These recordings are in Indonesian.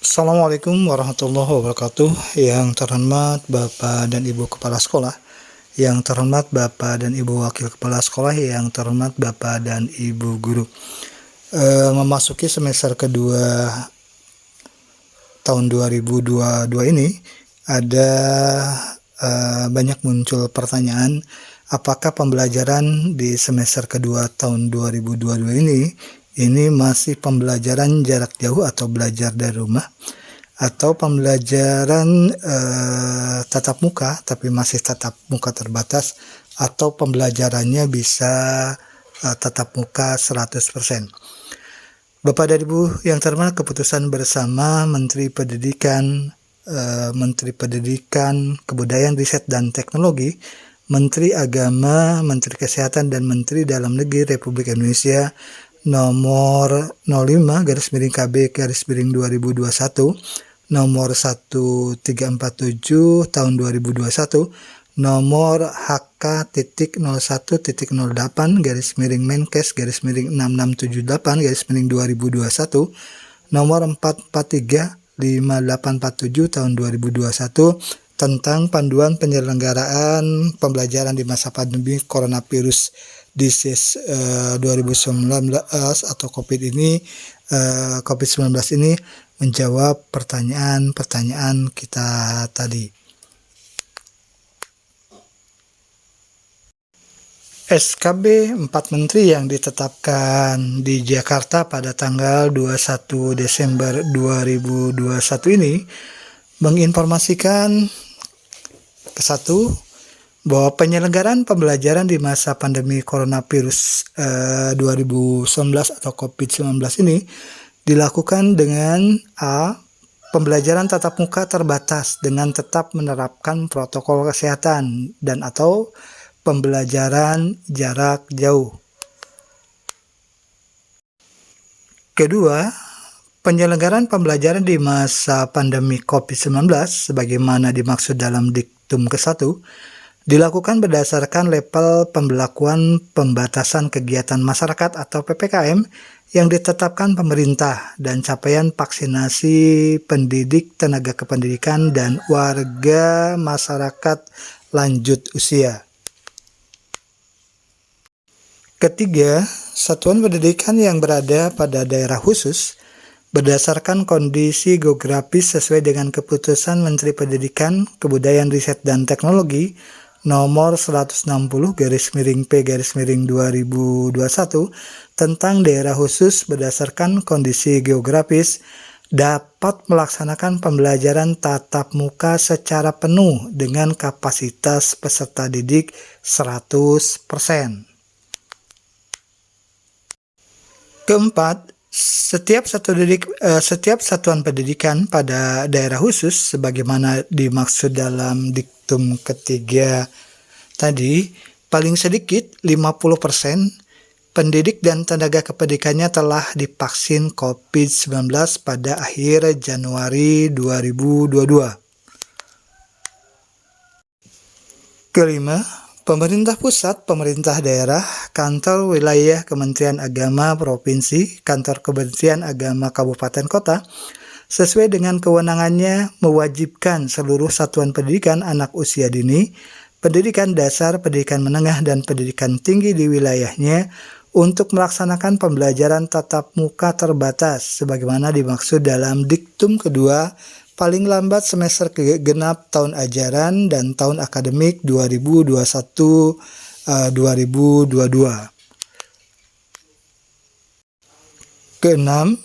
Assalamualaikum warahmatullahi wabarakatuh. Yang terhormat Bapak dan Ibu Kepala Sekolah, yang terhormat Bapak dan Ibu Wakil Kepala Sekolah, yang terhormat Bapak dan Ibu Guru. Memasuki semester kedua tahun 2022 ini, ada banyak muncul pertanyaan, apakah pembelajaran di semester kedua tahun 2022 ini masih pembelajaran jarak jauh atau belajar dari rumah, atau pembelajaran tatap muka tapi masih tatap muka terbatas, atau pembelajarannya bisa tatap muka 100%. Bapak dan Ibu yang terhormat, keputusan bersama Menteri Pendidikan, Kebudayaan, Riset dan Teknologi, Menteri Agama, Menteri Kesehatan, dan Menteri Dalam Negeri Republik Indonesia nomor 05/KB/2021, nomor 1347 tahun 2021, nomor HK.01.8/Menkes/6678/2021, nomor 443/5847 tahun 2021 tentang panduan penyelenggaraan pembelajaran di masa pandemi coronavirus disease 2019 atau COVID-19 ini menjawab pertanyaan-pertanyaan kita tadi. SKB 4 Menteri yang ditetapkan di Jakarta pada tanggal 21 Desember 2021 ini menginformasikan ke-1 bahwa penyelenggaraan pembelajaran di masa pandemi coronavirus 2019 atau COVID-19 ini dilakukan dengan A. Pembelajaran tatap muka terbatas dengan tetap menerapkan protokol kesehatan dan atau pembelajaran jarak jauh. Kedua, penyelenggaraan pembelajaran di masa pandemi COVID-19 sebagaimana dimaksud dalam diktum ke-1 dilakukan berdasarkan level pembelakuan pembatasan kegiatan masyarakat atau PPKM yang ditetapkan pemerintah dan capaian vaksinasi pendidik, tenaga kependidikan, dan warga masyarakat lanjut usia. Ketiga, satuan pendidikan yang berada pada daerah khusus berdasarkan kondisi geografis sesuai dengan keputusan Menteri Pendidikan, Kebudayaan, Riset dan Teknologi nomor 160/P/2021 tentang daerah khusus berdasarkan kondisi geografis dapat melaksanakan pembelajaran tatap muka secara penuh dengan kapasitas peserta didik 100%. Keempat, setiap satuan pendidikan pada daerah khusus sebagaimana dimaksud dalam diktum ketiga tadi, paling sedikit 50% pendidik dan tenaga kependidikannya telah divaksin COVID-19 pada akhir Januari 2022. Kelima, pemerintah pusat, pemerintah daerah, kantor wilayah Kementerian Agama Provinsi, kantor Kementerian Agama Kabupaten Kota, sesuai dengan kewenangannya mewajibkan seluruh satuan pendidikan anak usia dini, pendidikan dasar, pendidikan menengah, dan pendidikan tinggi di wilayahnya untuk melaksanakan pembelajaran tatap muka terbatas sebagaimana dimaksud dalam diktum kedua paling lambat semester genap tahun ajaran dan tahun akademik 2021-2022. Keenam,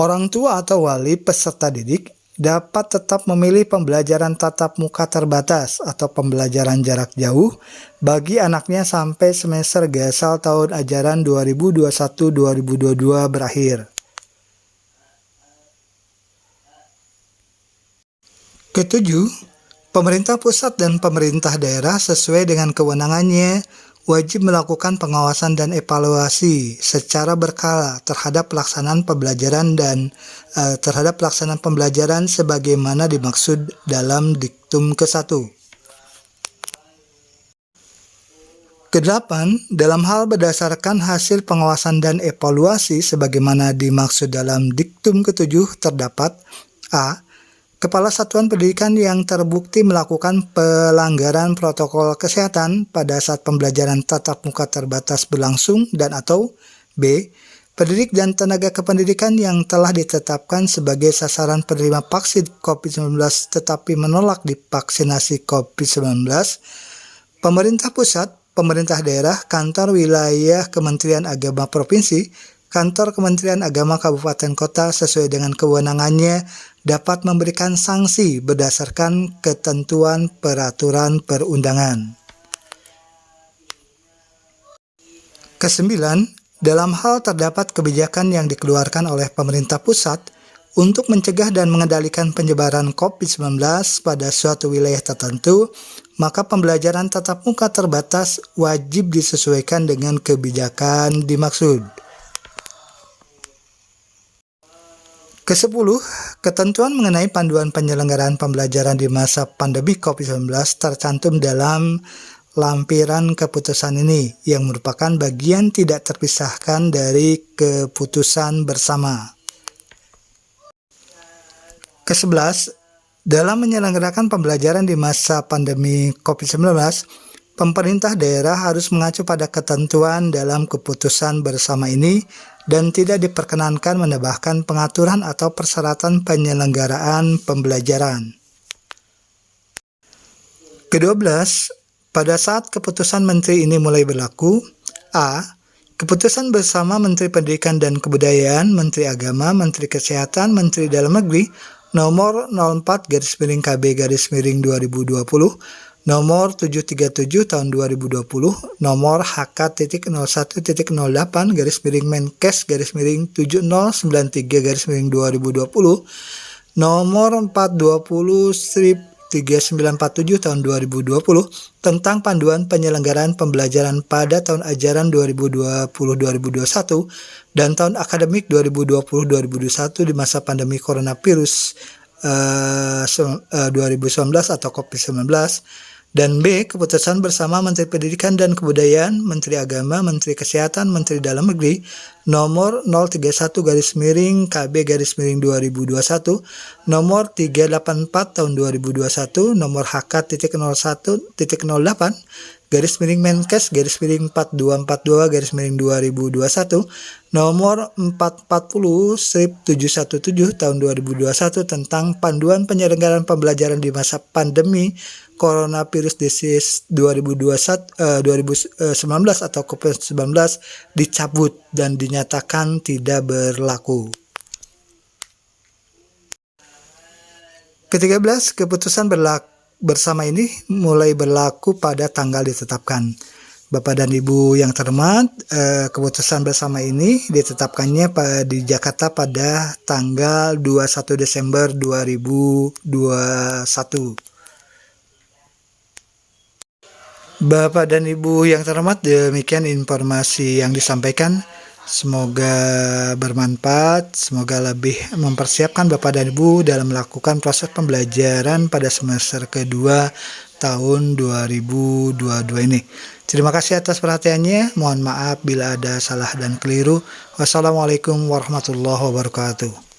orang tua atau wali peserta didik dapat tetap memilih pembelajaran tatap muka terbatas atau pembelajaran jarak jauh bagi anaknya sampai semester gasal tahun ajaran 2021-2022 berakhir. Ketujuh, pemerintah pusat dan pemerintah daerah sesuai dengan kewenangannya wajib melakukan pengawasan dan evaluasi secara berkala terhadap pelaksanaan pembelajaran sebagaimana dimaksud dalam diktum ke-1. Kedelapan, dalam hal berdasarkan hasil pengawasan dan evaluasi sebagaimana dimaksud dalam diktum ke-7 terdapat A. Kepala Satuan Pendidikan yang terbukti melakukan pelanggaran protokol kesehatan pada saat pembelajaran tatap muka terbatas berlangsung dan atau B. Pendidik dan tenaga kependidikan yang telah ditetapkan sebagai sasaran penerima vaksin COVID-19 tetapi menolak divaksinasi COVID-19, pemerintah pusat, pemerintah daerah, kantor wilayah Kementerian Agama Provinsi, kantor Kementerian Agama Kabupaten Kota sesuai dengan kewenangannya dapat memberikan sanksi berdasarkan ketentuan peraturan perundangan. Kesembilan, dalam hal terdapat kebijakan yang dikeluarkan oleh pemerintah pusat untuk mencegah dan mengendalikan penyebaran COVID-19 pada suatu wilayah tertentu, maka pembelajaran tatap muka terbatas wajib disesuaikan dengan kebijakan dimaksud. Ke-10, ketentuan mengenai panduan penyelenggaraan pembelajaran di masa pandemi COVID-19 tercantum dalam lampiran keputusan ini yang merupakan bagian tidak terpisahkan dari keputusan bersama. Ke-11, dalam menyelenggarakan pembelajaran di masa pandemi COVID-19, pemerintah daerah harus mengacu pada ketentuan dalam keputusan bersama ini dan tidak diperkenankan menambahkan pengaturan atau persyaratan penyelenggaraan pembelajaran. Ke-12, pada saat keputusan menteri ini mulai berlaku, A. Keputusan bersama Menteri Pendidikan dan Kebudayaan, Menteri Agama, Menteri Kesehatan, Menteri Dalam Negeri, nomor 04/KB/2020, nomor 737 tahun 2020, nomor HK.08-Menkes-7093/2020, nomor 420/3947 tahun 2020 tentang panduan penyelenggaraan pembelajaran pada tahun ajaran 2020-2021 dan tahun akademik 2020-2021 di masa pandemi coronavirus 2019 atau COVID-19, dan B. Keputusan bersama Menteri Pendidikan dan Kebudayaan, Menteri Agama, Menteri Kesehatan, Menteri Dalam Negeri nomor 031/KB/2021, nomor 384 tahun 2021, nomor HK.01.Menkes-4242/2021, nomor 440/717 tahun 2021 tentang panduan penyelenggaraan pembelajaran di masa pandemi Coronavirus Disease 2019 atau COVID-19 dicabut dan dinyatakan tidak berlaku. Ke-13, keputusan bersama ini mulai berlaku pada tanggal ditetapkan. Bapak dan Ibu yang terhormat, keputusan bersama ini ditetapkannya di Jakarta pada tanggal 21 Desember 2021. Bapak dan Ibu yang terhormat, demikian informasi yang disampaikan. Semoga bermanfaat, semoga lebih mempersiapkan Bapak dan Ibu dalam melakukan proses pembelajaran pada semester kedua tahun 2022 ini. Terima kasih atas perhatiannya. Mohon maaf bila ada salah dan keliru. Wassalamualaikum warahmatullahi wabarakatuh.